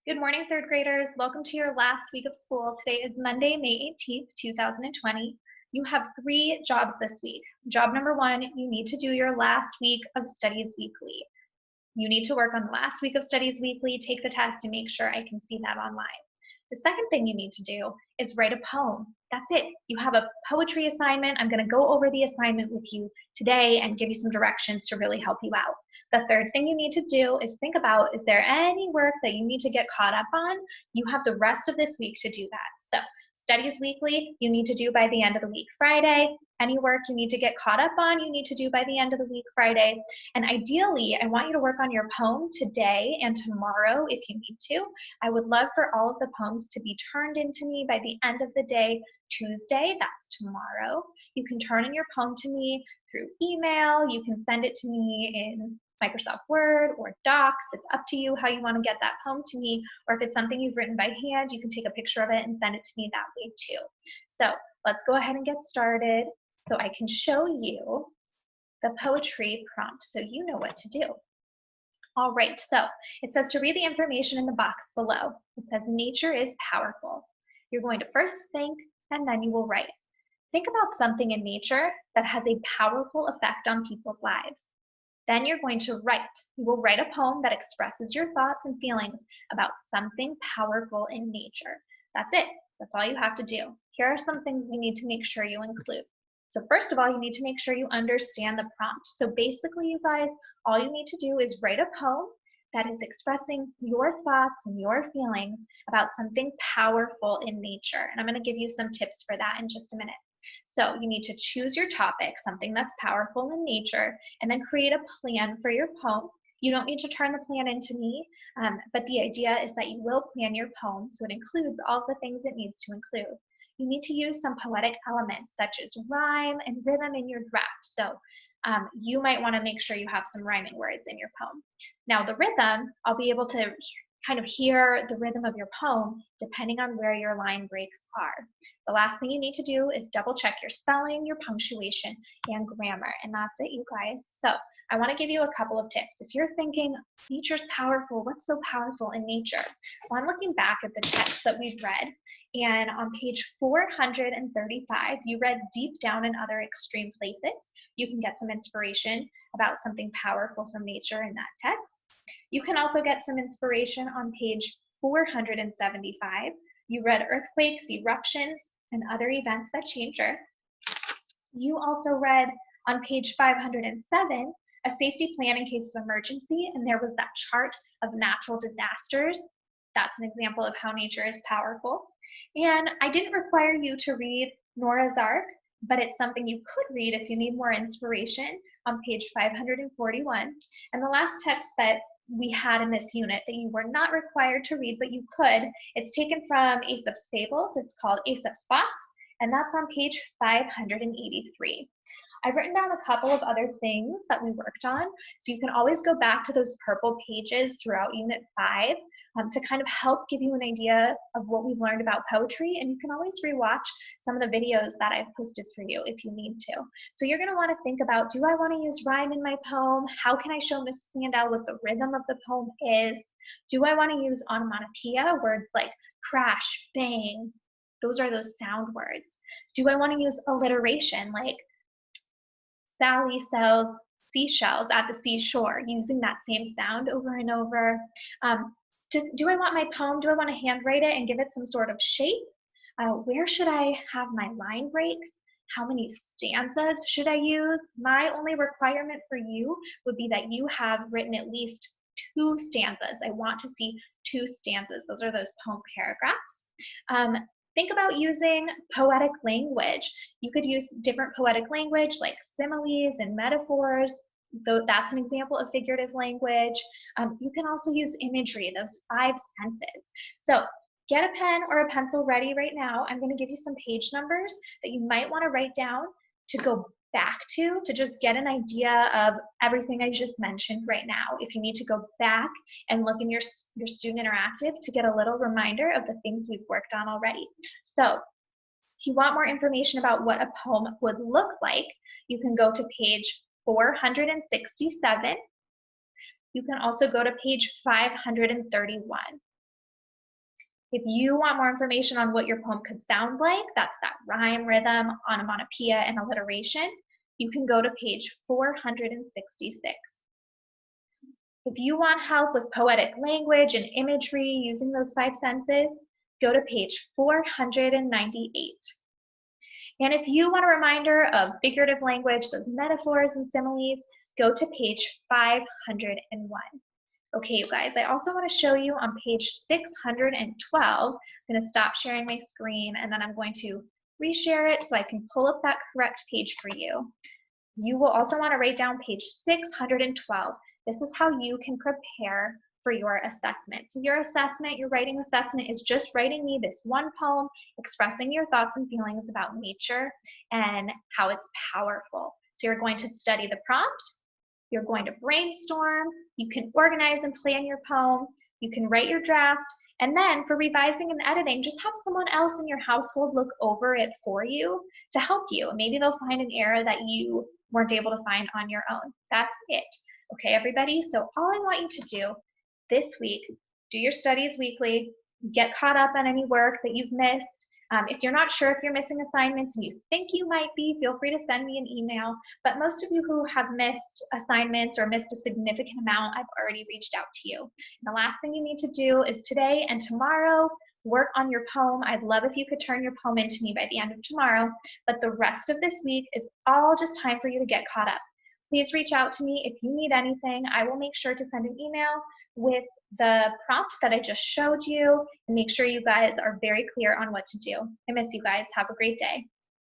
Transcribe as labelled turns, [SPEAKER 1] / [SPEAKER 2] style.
[SPEAKER 1] Good morning, third graders. Welcome to your last week of school. Today is Monday, May 18th, 2020. You have three jobs this week. Job number one, you need to do your last week of studies weekly. You need to work on the last week of studies weekly, take the test, and make sure I can see that online. The second thing you need to do is write a poem. That's it. You have a poetry assignment. I'm going to go over the assignment with you today and give you some directions to really help you out. The third thing you need to do is think about, is there any work that you need to get caught up on? You have the rest of this week to do that. So studies weekly, you need to do by the end of the week Friday. Any work you need to get caught up on, you need to do by the end of the week Friday. And ideally, I want you to work on your poem today and tomorrow if you need to. I would love for all of the poems to be turned into me by the end of the day Tuesday, that's tomorrow. You can turn in your poem to me through email. You can send it to me in Microsoft Word or Docs. It's up to you how you want to get that poem to me, or if it's something you've written by hand, you can take a picture of it and send it to me that way too. So let's go ahead and get started so I can show you the poetry prompt so you know what to do. All right, so it says to read the information in the box below. It says nature is powerful. You're going to first think and then you will write. Think about something in nature that has a powerful effect on people's lives. Then you're going to write. You will write a poem that expresses your thoughts and feelings about something powerful in nature. That's it. That's all you have to do. Here are some things you need to make sure you include. So first of all, you need to make sure you understand the prompt. So basically, you guys, all you need to do is write a poem that is expressing your thoughts and your feelings about something powerful in nature. And I'm going to give you some tips for that in just a minute. So you need to choose your topic, something that's powerful in nature, and then create a plan for your poem. You don't need to turn the plan into me, but the idea is that you will plan your poem so it includes all the things it needs to include. You need to use some poetic elements such as rhyme and rhythm in your draft. So you might want to make sure you have some rhyming words in your poem. Now the rhythm, I'll be able to kind of hear the rhythm of your poem depending on where your line breaks are. The last thing you need to do is double check your spelling, your punctuation, and grammar. And that's it, you guys. So I want to give you a couple of tips. If you're thinking nature's powerful, what's so powerful in nature? Well, I'm looking back at the text that we've read, and on page 435, you read deep down in other extreme places. You can get some inspiration about something powerful from nature in that text. You can also get some inspiration on page 475. You read earthquakes, eruptions, and other events that change Earth. You also read on page 507 a safety plan in case of emergency, and there was that chart of natural disasters. That's an example of how nature is powerful. And I didn't require you to read Noah's Ark, but it's something you could read if you need more inspiration on page 541. And the last text that we had in this unit that you were not required to read, but you could, it's taken from Aesop's Fables. It's called Aesop's Fox, and that's on page 583. I've written down a couple of other things that we worked on, so you can always go back to those purple pages throughout Unit 5 to kind of help give you an idea of what we've learned about poetry, and you can always rewatch some of the videos that I've posted for you if you need to. So you're going to want to think about, do I want to use rhyme in my poem? How can I show Miss Sandel what the rhythm of the poem is? Do I want to use onomatopoeia, words like crash, bang? Those are those sound words. Do I want to use alliteration, like Sally sells seashells at the seashore, using that same sound over and over? Do I want my poem, do I want to handwrite it and give it some sort of shape? Where should I have my line breaks? How many stanzas should I use? My only requirement for you would be that you have written at least 2 stanzas. I want to see 2 stanzas. Those are those poem paragraphs. Think about using poetic language. You could use different poetic language like similes and metaphors. Though that's an example of figurative language. You can also use imagery, those 5 senses. So get a pen or a pencil ready right now. I'm going to give you some page numbers that you might want to write down to go back to just get an idea of everything I just mentioned right now. If you need to go back and look in your student interactive to get a little reminder of the things we've worked on already. So if you want more information about what a poem would look like, you can go to page 467. You can also go to page 531. If you want more information on what your poem could sound like, that's that rhyme, rhythm, onomatopoeia, and alliteration, you can go to page 466. If you want help with poetic language and imagery using those 5 senses, go to page 498. And if you want a reminder of figurative language, those metaphors and similes, go to page 501. Okay, you guys, I also want to show you on page 612. I'm going to stop sharing my screen and then I'm going to reshare it so I can pull up that correct page for you. You will also want to write down page 612. This is how you can prepare for your assessment. So your assessment, your writing assessment, is just writing me this one poem, expressing your thoughts and feelings about nature and how it's powerful. So you're going to study the prompt, you're going to brainstorm, you can organize and plan your poem, you can write your draft, and then for revising and editing, just have someone else in your household look over it for you to help you. Maybe they'll find an error that you weren't able to find on your own. That's it. Okay, everybody? So all I want you to do this week, do your studies weekly, get caught up on any work that you've missed. If you're not sure if you're missing assignments and you think you might be, feel free to send me an email. But most of you who have missed assignments or missed a significant amount, I've already reached out to you. And the last thing you need to do is today and tomorrow, work on your poem. I'd love if you could turn your poem into me by the end of tomorrow. But the rest of this week is all just time for you to get caught up. Please reach out to me if you need anything. I will make sure to send an email with the prompt that I just showed you and make sure you guys are very clear on what to do. I miss you guys. Have a great day.